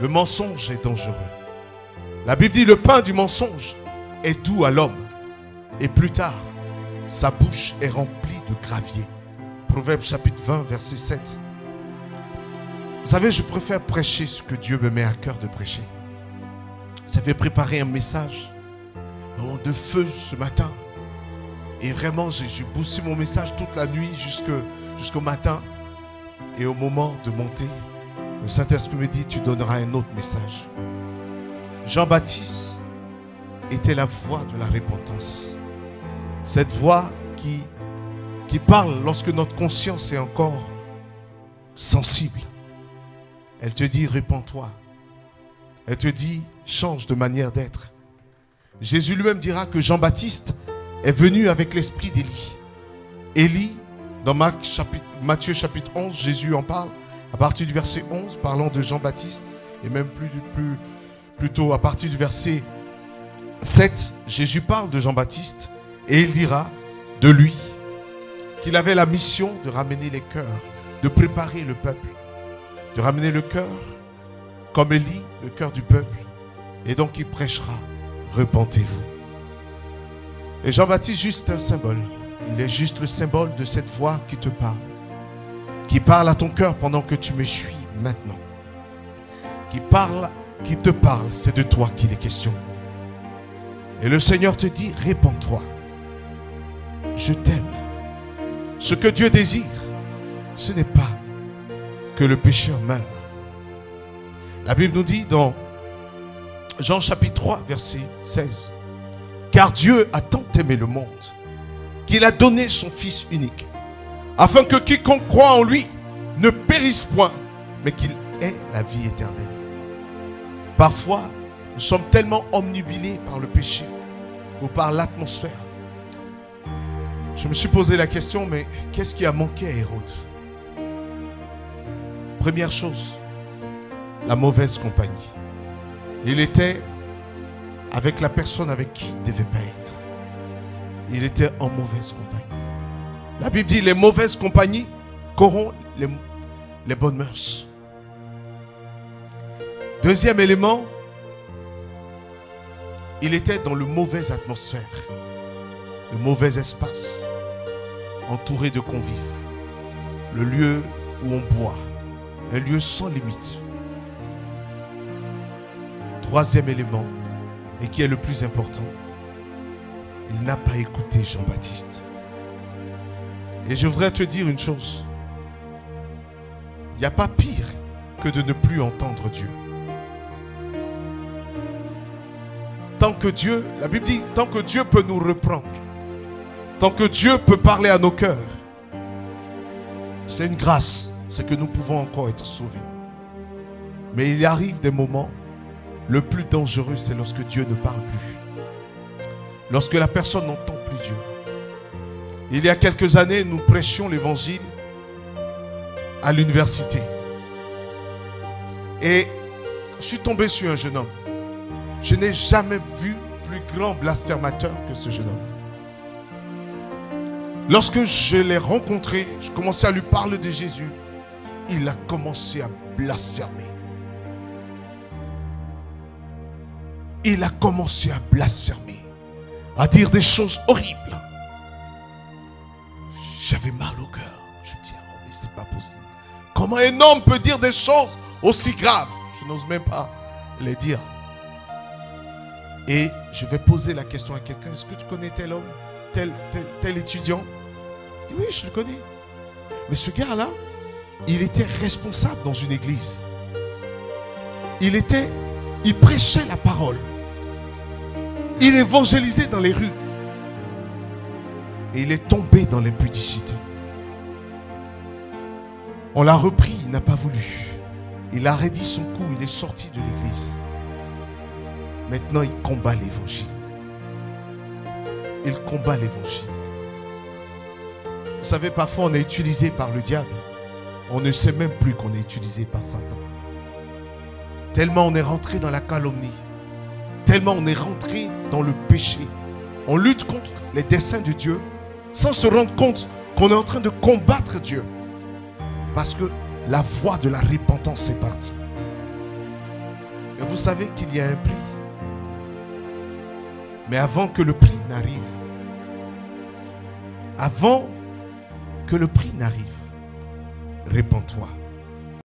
Le mensonge est dangereux. La Bible dit le pain du mensonge est doux à l'homme. Et plus tard, sa bouche est remplie de gravier. Proverbe chapitre 20, verset 7. Vous savez, je préfère prêcher ce que Dieu me met à cœur de prêcher. J'avais préparé un message de feu ce matin. Et vraiment, j'ai bossé mon message toute la nuit jusqu'au matin. Et au moment de monter, le Saint-Esprit me dit, tu donneras un autre message. Jean-Baptiste était la voix de la repentance. Cette voix qui parle lorsque notre conscience est encore sensible. Elle te dit, répands-toi. Elle te dit, change de manière d'être. Jésus lui-même dira que Jean-Baptiste est venu avec l'esprit d'Élie. Élie, dans Matthieu chapitre 11, Jésus en parle, à partir du verset 11, parlant de Jean-Baptiste, et même plutôt à partir du verset 7, Jésus parle de Jean-Baptiste, et il dira de lui qu'il avait la mission de ramener les cœurs, de préparer le peuple, de ramener le cœur, comme Élie, le cœur du peuple, et donc il prêchera, repentez-vous. Et Jean-Baptiste, juste un symbole. Il est juste le symbole de cette voix qui te parle. Qui parle à ton cœur pendant que tu me suis maintenant. Qui te parle, c'est de toi qu'il est question. Et le Seigneur te dit, répands-toi. Je t'aime. Ce que Dieu désire, ce n'est pas que le pécheur meure. La Bible nous dit dans Jean chapitre 3, verset 16. Car Dieu a tant aimé le monde qu'il a donné son Fils unique, afin que quiconque croit en lui ne périsse point, mais qu'il ait la vie éternelle. Parfois, nous sommes tellement omnubilés par le péché ou par l'atmosphère. Je me suis posé la question, mais qu'est-ce qui a manqué à Hérode? Première chose, la mauvaise compagnie. Il était avec la personne avec qui il ne devait pas être. Il était en mauvaise compagnie. La Bible dit les mauvaises compagnies corrompent les bonnes mœurs. Deuxième élément, il était dans le mauvaise atmosphère, le mauvais espace, entouré de convives, le lieu où on boit, un lieu sans limite. Troisième élément, et qui est le plus important, il n'a pas écouté Jean-Baptiste. Et je voudrais te dire une chose. Il n'y a pas pire que de ne plus entendre Dieu. Tant que Dieu, la Bible dit, tant que Dieu peut nous reprendre, tant que Dieu peut parler à nos cœurs, c'est une grâce, c'est que nous pouvons encore être sauvés. Mais il arrive des moments, le plus dangereux, c'est lorsque Dieu ne parle plus. Lorsque la personne n'entend plus Dieu. Il y a quelques années, nous prêchions l'évangile à l'université. Et je suis tombé sur un jeune homme. Je n'ai jamais vu plus grand blasphémateur que ce jeune homme. Lorsque je l'ai rencontré, je commençais à lui parler de Jésus. Il a commencé à blasphémer. Il a commencé à blasphémer, à dire des choses horribles. J'avais mal au cœur. Je me dis, oh, mais c'est pas possible. Comment un homme peut dire des choses aussi graves? Je n'ose même pas les dire. Et je vais poser la question à quelqu'un. Est-ce que tu connais tel homme, tel étudiant? Il dit, oui, je le connais. Mais ce gars-là, il était responsable dans une église. Il prêchait la parole. Il évangélisait dans les rues. Et il est tombé dans l'impudicité. On l'a repris, il n'a pas voulu. Il a raidi son cou, il est sorti de l'église. Maintenant, il combat l'évangile. Il combat l'évangile. Vous savez, parfois on est utilisé par le diable. On ne sait même plus qu'on est utilisé par Satan. Tellement on est rentré dans la calomnie. Tellement on est rentré dans le péché. On lutte contre les desseins de Dieu sans se rendre compte qu'on est en train de combattre Dieu. Parce que la voie de la repentance est partie. vous savez qu'il y a un prix. Mais avant que le prix n'arrive, répands-toi.